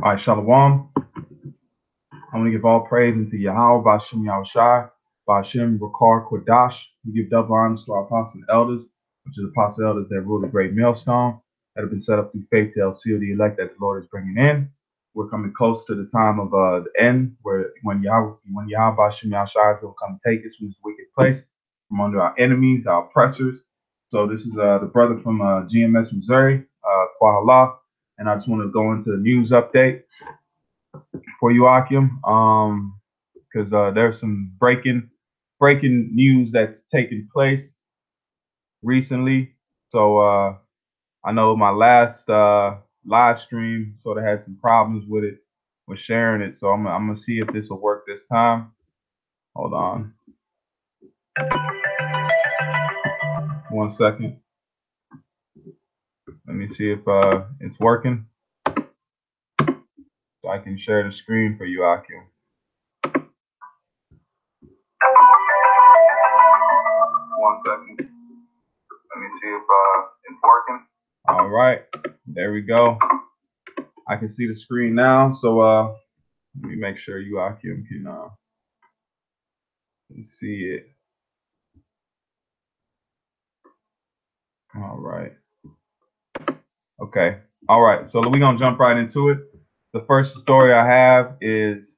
All right, Shalom. I want to give all praise unto Yahweh, Bashem Yahushai, Bashem Rakar Kodash. We give double honors to our apostles and elders, which is apostle elders that rule the great millstone, that have been set up through faith to help seal the elect that the Lord is bringing in. We're coming close to the time of the end, where when Yahweh Bashem Yahushai is going to come take us from this wicked place, from under our enemies, our oppressors. So this is the brother from GMS Missouri, Kwahala, and I just want to go into the news update for you, Akim, because there's some breaking news that's taken place recently. So I know my last live stream sort of had some problems with it, with sharing it. So I'm gonna see if this will work this time. Hold on, 1 second. Let me see if it's working, so I can share the screen for you, Akim. One second. Let me see if it's working. All right, there we go. I can see the screen now. So let me make sure you, Akim, can see it. All right. Okay. All right. So we're gonna jump right into it. The first story I have is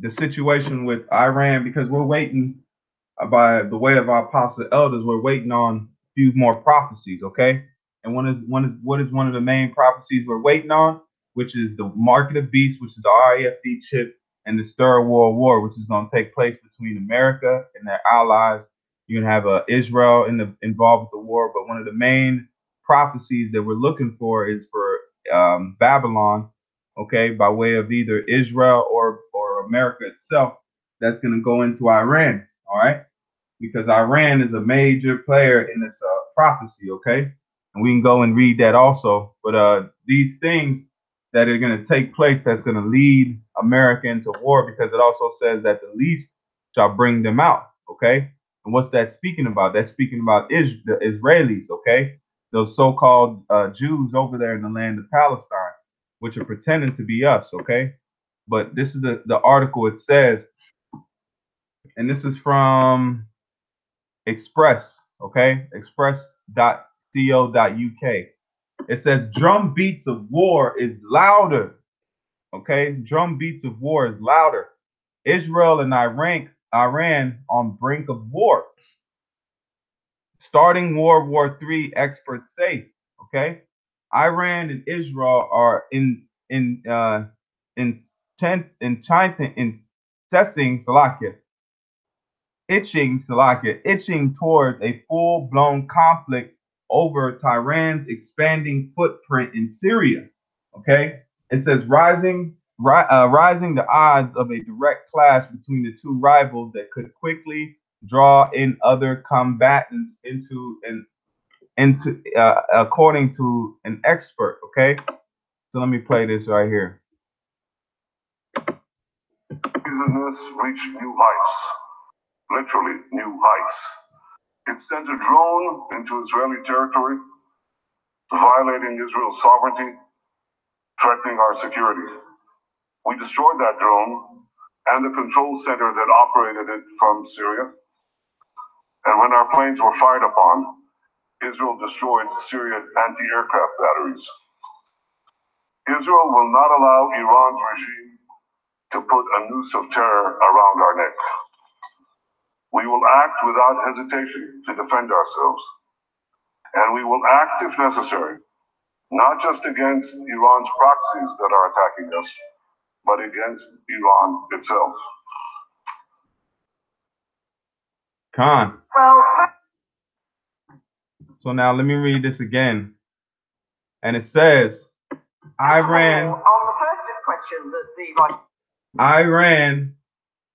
the situation with Iran, because we're waiting, by the way of our apostle elders, we're waiting on a few more prophecies, okay? And what is one of the main prophecies we're waiting on, which is the mark of the beast, which is the RAFD chip, and the Third World War, which is going to take place between America and their allies. You're going to have Israel involved with the war, but one of the main prophecies that we're looking for is for Babylon, okay, by way of either Israel or America itself, that's going to go into Iran, all right? Because Iran is a major player in this prophecy, okay? And we can go and read that also. But these things that are going to take place, that's going to lead America into war, because it also says that the least shall bring them out, okay? And what's that speaking about? That's speaking about the Israelis, okay? Those so-called Jews over there in the land of Palestine, which are pretending to be us, okay? But this is the article. It says, and this is from Express, okay? Express.co.uk. It says drum beats of war is louder, okay? Drum beats of war is louder. Israel and Iran on brink of war. Starting World War III, experts say, okay? Iran and Israel are itching towards a full-blown conflict over Tehran's expanding footprint in Syria. Okay, it says rising the odds of a direct clash between the two rivals that could quickly draw in other combatants into according to an expert. Okay, so let me play this right here. Business reached new heights, literally new heights. It sent a drone into Israeli territory, violating Israel's sovereignty, threatening our security. We destroyed that drone and the control center that operated it from Syria. And when our planes were fired upon, Israel destroyed Syrian anti-aircraft batteries. Israel will not allow Iran's regime to put a noose of terror around our neck. We will act without hesitation to defend ourselves. And we will act if necessary, not just against Iran's proxies that are attacking us, but against Iran itself. Khan. So now let me read this again. And it says, Iran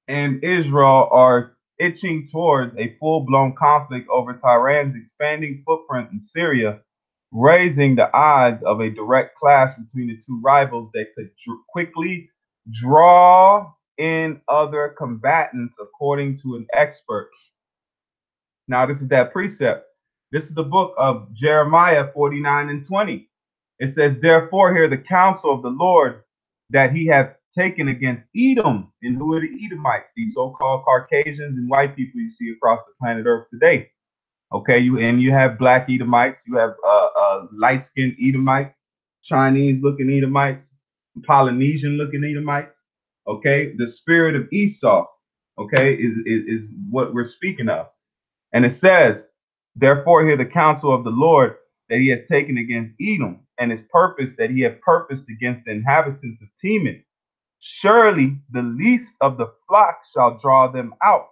and Israel are itching towards a full-blown conflict over Tehran's expanding footprint in Syria, raising the odds of a direct clash between the two rivals that could quickly draw in other combatants, according to an expert. Now, this is that precept. This is the book of Jeremiah 49 and 20. It says, therefore, hear the counsel of the Lord that he hath taken against Edom. And who are the Edomites? These so-called Caucasians and white people you see across the planet Earth today. Okay, you have black Edomites, you have light-skinned Edomites, Chinese-looking Edomites, Polynesian-looking Edomites. Okay, the spirit of Esau, okay, is what we're speaking of. And it says, therefore hear the counsel of the Lord that he has taken against Edom, and his purpose that he hath purposed against the inhabitants of Teman. Surely the least of the flock shall draw them out.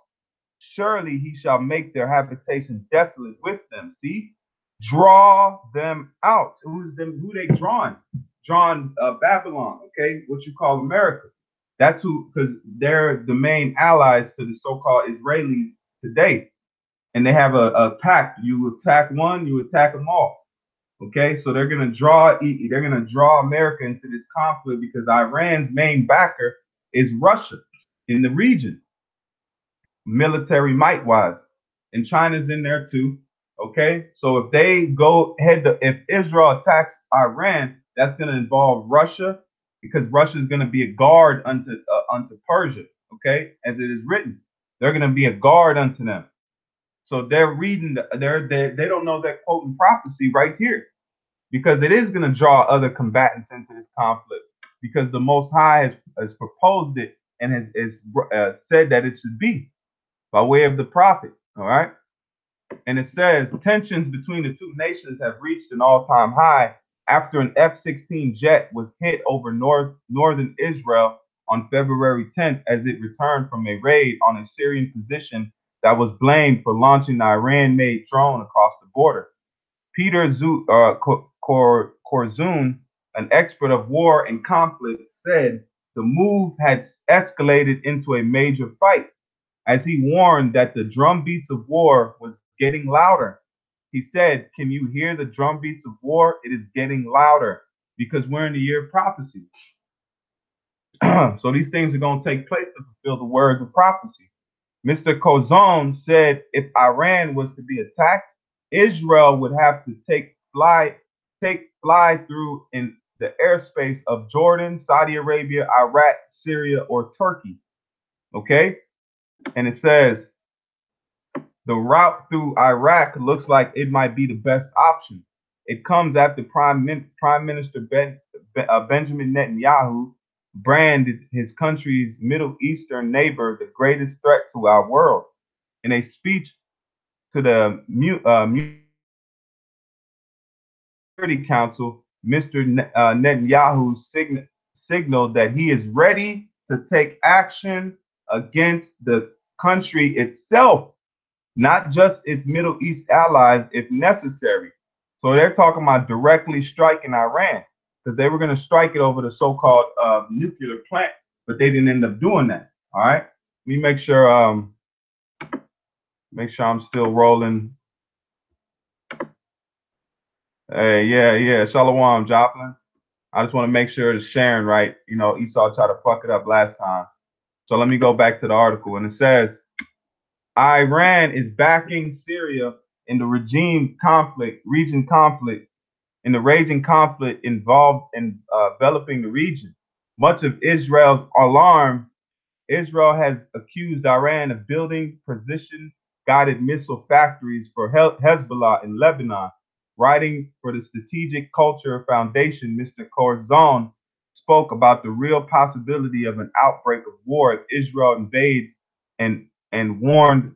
Surely he shall make their habitation desolate with them. See? Draw them out. Who they drawing? Drawing Babylon, okay? What you call America. That's who, because they're the main allies to the so-called Israelis today. And they have a pact. You attack one, you attack them all. Okay, so they're gonna draw America into this conflict because Iran's main backer is Russia in the region, military might wise, and China's in there too. Okay, so if they go if Israel attacks Iran, that's gonna involve Russia because Russia is gonna be a guard unto Persia. Okay, as it is written, they're gonna be a guard unto them. So they're reading, they don't know that quoting prophecy right here, because it is going to draw other combatants into this conflict, because the Most High has proposed it and has said that it should be by way of the prophet. All right. And it says tensions between the two nations have reached an all-time high after an F-16 jet was hit over northern Israel on February 10th as it returned from a raid on a Syrian position that was blamed for launching the Iran-made drone across the border. Peter Korzoun, an expert of war and conflict, said the move had escalated into a major fight, as he warned that the drumbeats of war was getting louder. He said, can you hear the drumbeats of war? It is getting louder because we're in the year of prophecy. So these things are going to take place to fulfill the words of prophecy. Mr. Korzoun said if Iran was to be attacked, Israel would have to take fly through in the airspace of Jordan, Saudi Arabia, Iraq, Syria, or Turkey. Okay? And it says the route through Iraq looks like it might be the best option. It comes after Prime Minister Benjamin Netanyahu branded his country's Middle Eastern neighbor the greatest threat to our world. In a speech to the Security Council, Mr. Netanyahu signaled that he is ready to take action against the country itself, not just its Middle East allies, if necessary. So they're talking about directly striking Iran, because they were going to strike it over the so-called nuclear plant, but they didn't end up doing that. All right, let me make sure I'm still rolling. Hey, yeah, Shalom, Joplin. I just want to make sure it's sharing right. You know, Esau tried to fuck it up last time. So let me go back to the article, and it says Iran is backing Syria in the region conflict, in the raging conflict involved in enveloping the region. Much of Israel's alarm, Israel has accused Iran of building precision-guided missile factories for Hezbollah in Lebanon. Writing for the Strategic Culture Foundation, Mr. Korzoun spoke about the real possibility of an outbreak of war if Israel invades, and warned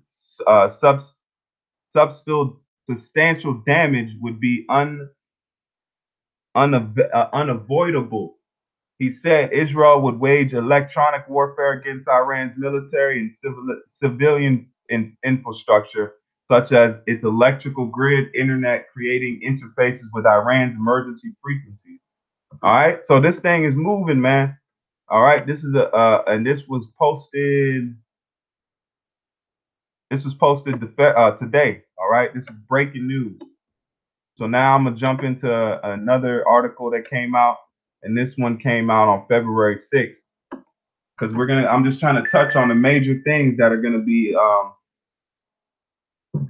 substantial damage would be unavoidable. He said Israel would wage electronic warfare against Iran's military and civilian infrastructure, such as its electrical grid, internet, creating interfaces with Iran's emergency frequencies. All right, so this thing is moving, man. All right, this is and this was posted. This was posted today. All right, this is breaking news. So now I'm gonna jump into another article that came out, and this one came out on February 6th. Because I'm just trying to touch on the major things that are gonna be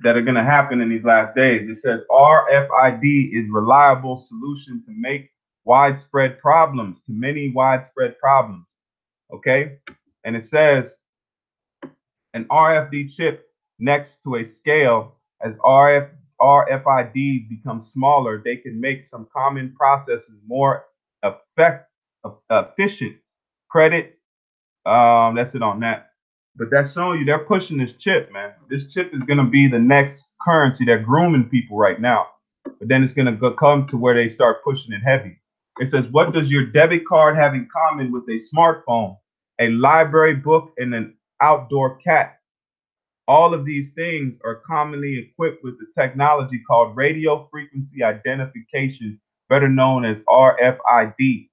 that are going to happen in these last days. It says RFID is reliable solution to make widespread problems, to many widespread problems. Okay. And it says an RFID chip next to a scale. As RFIDs become smaller, they can make some common processes more efficient. Credit, that's it on that. But that's showing you they're pushing this chip, man. This chip is going to be the next currency. They're grooming people right now. But then it's going to come to where they start pushing it heavy. It says, what does your debit card have in common with a smartphone, a library book, and an outdoor cat? All of these things are commonly equipped with the technology called radio frequency identification, better known as RFID.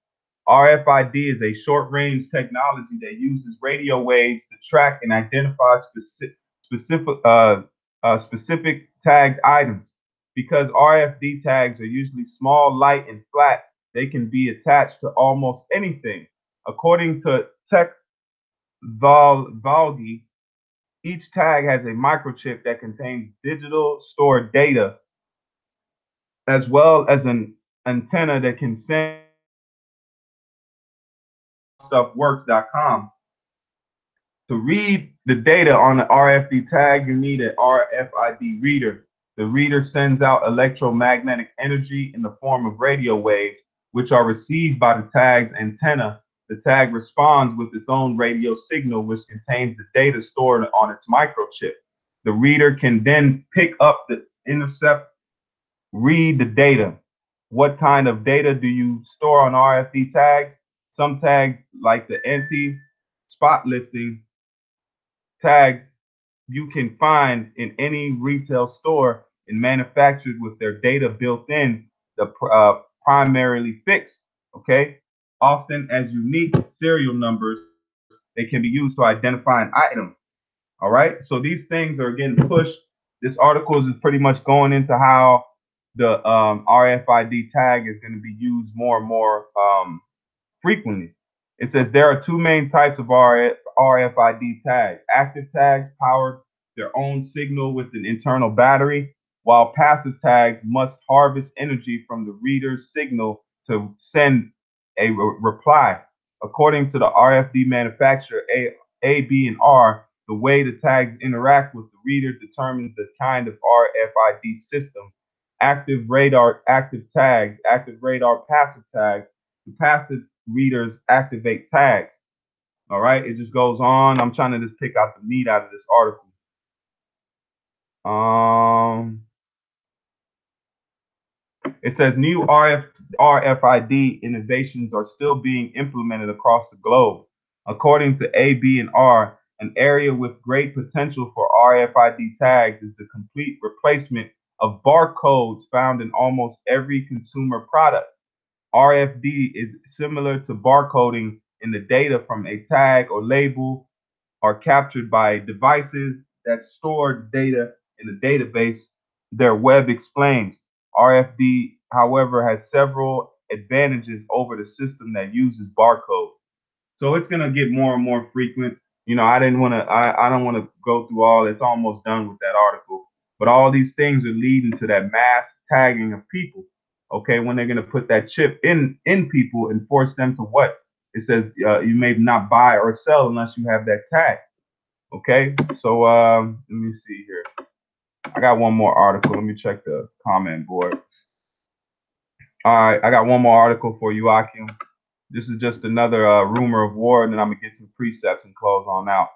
RFID is a short-range technology that uses radio waves to track and identify specific tagged items. Because RFID tags are usually small, light, and flat, they can be attached to almost anything. According to TechValgi, each tag has a microchip that contains digital stored data, as well as an antenna that can send stuffworks.com. To read the data on the RFID tag, you need an RFID reader. The reader sends out electromagnetic energy in the form of radio waves, which are received by the tag's antenna. The tag responds with its own radio signal, which contains the data stored on its microchip. The reader can then pick up the intercept, read the data. What kind of data do you store on RFID tags? Some tags, like the anti-spot lifting tags, you can find in any retail store and manufactured with their data built in, the primarily fixed, okay? Often as unique serial numbers, they can be used to identify an item. All right. So these things are getting pushed. This article is pretty much going into how the RFID tag is going to be used more and more frequently. It says there are two main types of RFID tags. Active tags power their own signal with an internal battery, while passive tags must harvest energy from the reader's signal to send a reply. According to the RFID manufacturer A, B, and R, the way the tags interact with the reader determines the kind of RFID system. Active radar, active tags, active radar, passive tags. The passive readers activate tags. All right, it just goes on. I'm trying to just pick out the meat out of this article. It says new RFID innovations are still being implemented across the globe. According to A, B, and R, an area with great potential for RFID tags is the complete replacement of barcodes found in almost every consumer product. RFID is similar to barcoding in the data from a tag or label are captured by devices that store data in a database, their web explains. RFID, however, has several advantages over the system that uses barcodes. So it's gonna get more and more frequent. You know, I don't want to go through all. It's almost done with that article. But all these things are leading to that mass tagging of people. Okay, when they're gonna put that chip in people and force them to what? It says you may not buy or sell unless you have that tag. Okay, so let me see here. I got one more article. Let me check the comment board. All right, I got one more article for you, Akim. This is just another rumor of war, and then I'm gonna get some precepts and close on out.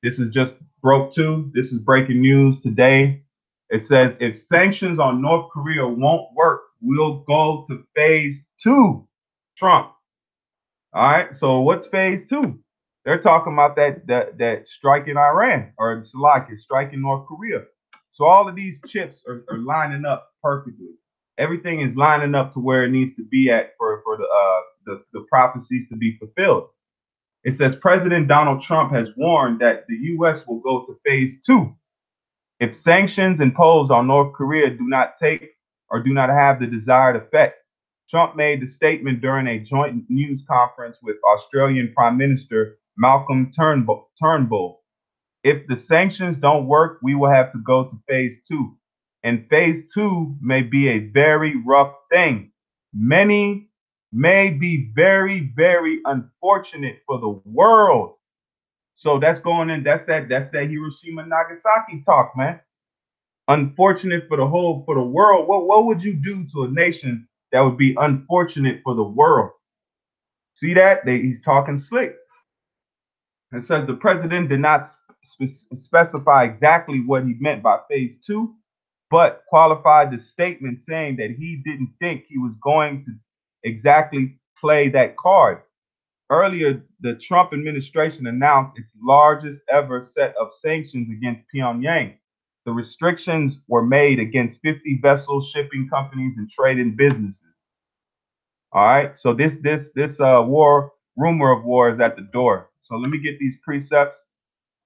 This is just broke too. This is breaking news today. It says if sanctions on North Korea won't work, we'll go to phase 2. Trump. All right. So what's phase 2? They're talking about that strike in Iran, or Salaki strike in North Korea. So all of these chips are lining up perfectly. Everything is lining up to where it needs to be at for the prophecies to be fulfilled. It says President Donald Trump has warned that the U.S. will go to phase 2 if sanctions imposed on North Korea do not take or do not have the desired effect. Trump made the statement during a joint news conference with Australian Prime Minister Malcolm Turnbull. If the sanctions don't work, we will have to go to phase 2. And phase 2 may be a very rough thing. Many may be very, very unfortunate for the world. So that's going in, that's that Hiroshima Nagasaki talk, man. Unfortunate for the world. What would you do to a nation that would be unfortunate for the world? See that? He's talking slick. It says the president did not specify exactly what he meant by phase 2, but qualified the statement saying that he didn't think he was going to exactly play that card. Earlier, the Trump administration announced its largest ever set of sanctions against Pyongyang. The restrictions were made against 50 vessels, shipping companies, and trading businesses. All right, so this rumor of war is at the door. So let me get these precepts,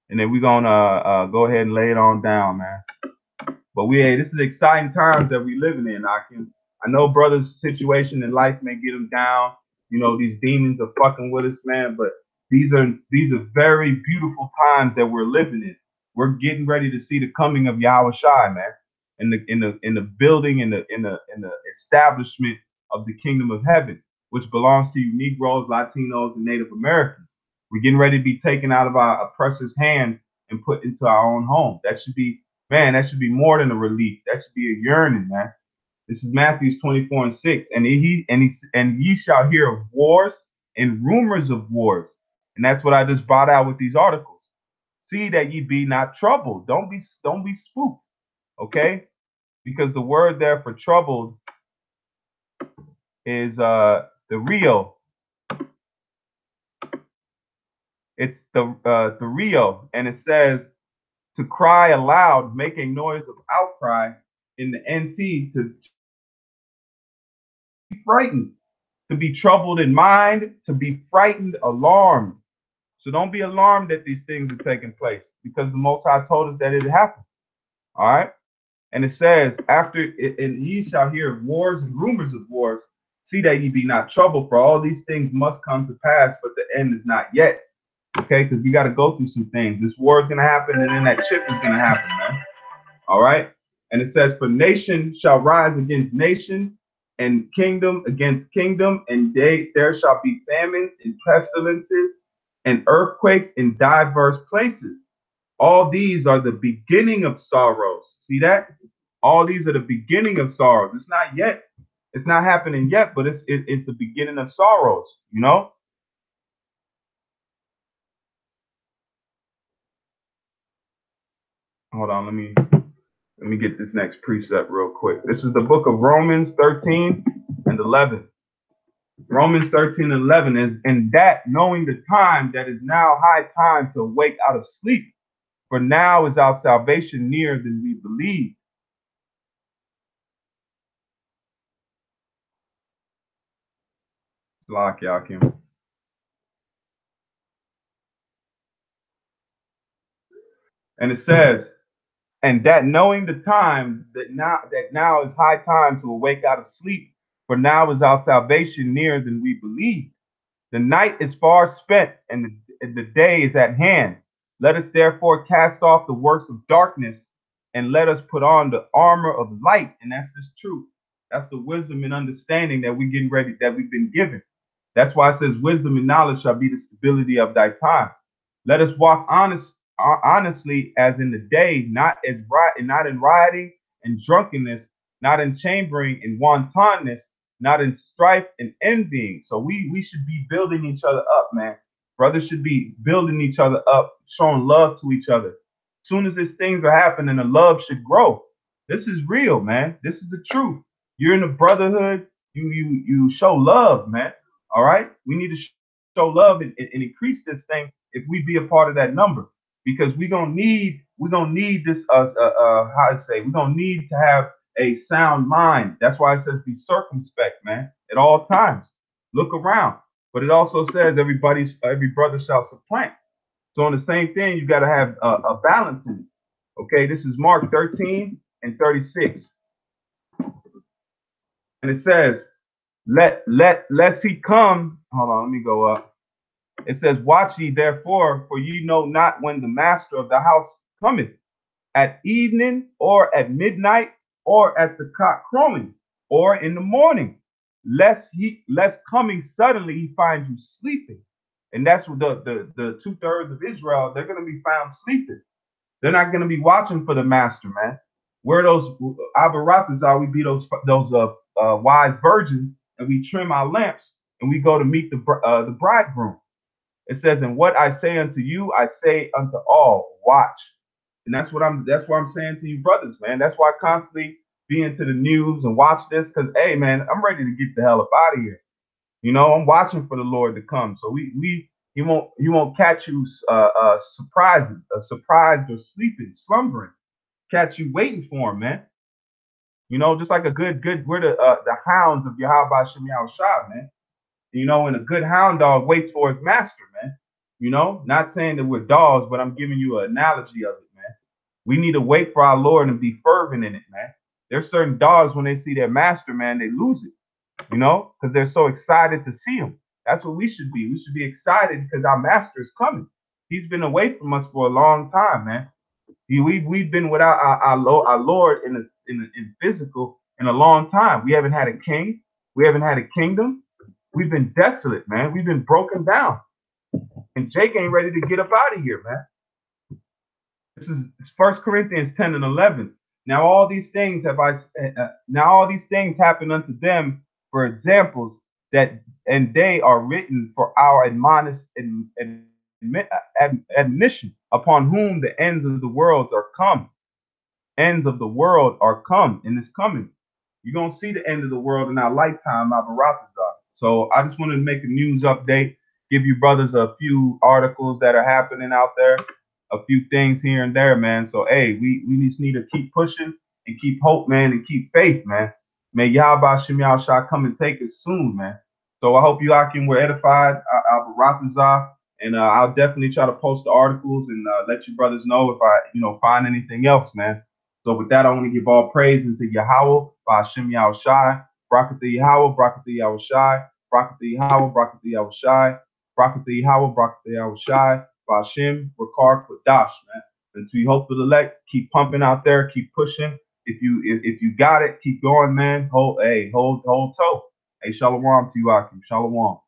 and then we're gonna go ahead and lay it on down, man. But this is exciting times that we living in. I know brother's situation in life may get him down. You know, these demons are fucking with us, man. But these are very beautiful times that we're living in. We're getting ready to see the coming of Yahweh Shai, man, in the building, in the establishment of the kingdom of heaven, which belongs to you Negroes, Latinos, and Native Americans. We're getting ready to be taken out of our oppressor's hand and put into our own home. That should be, man, that should be more than a relief. That should be a yearning, man. This is Matthew 24:6. And ye shall hear of wars and rumors of wars. And that's what I just brought out with these articles. See that ye be not troubled. Don't be spooked. Okay? Because the word there for troubled is the Rio. It's the Rio, and it says to cry aloud, make a noise of outcry in the NT, to be frightened, to be troubled in mind, to be frightened, alarmed. So don't be alarmed that these things are taking place, because the Most High told us that it happened. All right. And it says, and ye shall hear of wars and rumors of wars. See that ye be not troubled, for all these things must come to pass, but the end is not yet. Okay, because we got to go through some things. This war is going to happen, and then that chip is going to happen, man. All right. And it says, for nation shall rise against nation, and kingdom against kingdom, and there shall be famines and pestilences and earthquakes in diverse places. All these are the beginning of sorrows. See that? All these are the beginning of sorrows. It's not yet. It's not happening yet, but it's the beginning of sorrows, you know? Hold on, let me get this next precept real quick. This is the book of Romans 13 and 11. Romans 13 and 11 is, and that knowing the time, that is now high time to awake out of sleep. For now is our salvation nearer than we believe. Lock y'all, Kim. And it says, and that knowing the time, that now is high time to awake out of sleep, for now is our salvation nearer than we believe. The night is far spent, and the day is at hand. Let us therefore cast off the works of darkness, and let us put on the armor of light. And that's this truth. That's the wisdom and understanding that we're getting ready, that we've been given. That's why it says, wisdom and knowledge shall be the stability of thy time. Let us walk honestly as in the day, not in rioting and drunkenness, not in chambering and wantonness, not in strife and envying. So we should be building each other up, man. Brothers should be building each other up, showing love to each other. As soon as these things are happening, the love should grow. This is real, man. This is the truth. You're in a brotherhood. You show love, man. All right. We need to show love and increase this thing if we be a part of that number, because we're gonna need this how to say, we're gonna need to have a sound mind. That's why it says be circumspect, man, at all times. Look around. But it also says every brother shall supplant. So on the same thing, you got to have a balance in it. Okay, this is Mark 13 and 36. And it says, lest he come, hold on, let me go up. It says, watch ye therefore, for ye know not when the master of the house cometh, at evening, or at midnight, or at the cock crowing, or in the morning, lest coming suddenly he find you sleeping. And that's what the 2/3 of Israel, they're gonna be found sleeping. They're not gonna be watching for the master, man. Where those Abarathas are, we be those wise virgins, and we trim our lamps, and we go to meet the bridegroom. It says, "And what I say unto you, I say unto all, watch." And that's what I'm saying to you brothers, man. That's why I constantly be into the news and watch this, because hey man, I'm ready to get the hell up out of here. You know, I'm watching for the Lord to come. So he won't catch you surprised or sleeping, slumbering. Catch you waiting for him, man. You know, just like a good we're the hounds of Yahweh Shem Shah, man. You know, and a good hound dog waits for his master, man. You know, not saying that we're dogs, but I'm giving you an analogy of it, man. We need to wait for our Lord and be fervent in it, man. There's certain dogs, when they see their master, man, they lose it, you know, because they're so excited to see him. That's what we should be. We should be excited because our master is coming. He's been away from us for a long time, man. We've been without our Lord in physical in a long time. We haven't had a king. We haven't had a kingdom. We've been desolate, man. We've been broken down. And Jake ain't ready to get up out of here, man. This is 1 Corinthians 10 and 11. Now all these things happen unto them for examples, that and they are written for our admonition, upon whom the ends of the world are come. Ends of the world are come, and it's coming. You're gonna see the end of the world in our lifetime, our Baratazar. So I just wanted to make a news update, give you brothers a few articles that are happening out there, a few things here and there, man. So hey, we just need to keep pushing and keep hope, man, and keep faith, man. May Yahweh Shem Shah come and take us soon, man. So I hope you Akim were edified, Al Baratazar, and I'll definitely try to post the articles and let you brothers know if I, find anything else, man. So with that, I want to give all praise to Yahweh, Ba'ashem Yahushai, Barakatha Yahweh, Barakatha Yahushai, Barakatha Yahweh, Barakatha Yahushai, Barakatha Yahweh, Barakatha Yahushai, Ba'ashem, Rakar, Kodash, man. And to you hopeful elect, keep pumping out there, keep pushing. If you got it, keep going, man. Hold toe. Hey, shalom to you, Akim. Shalom.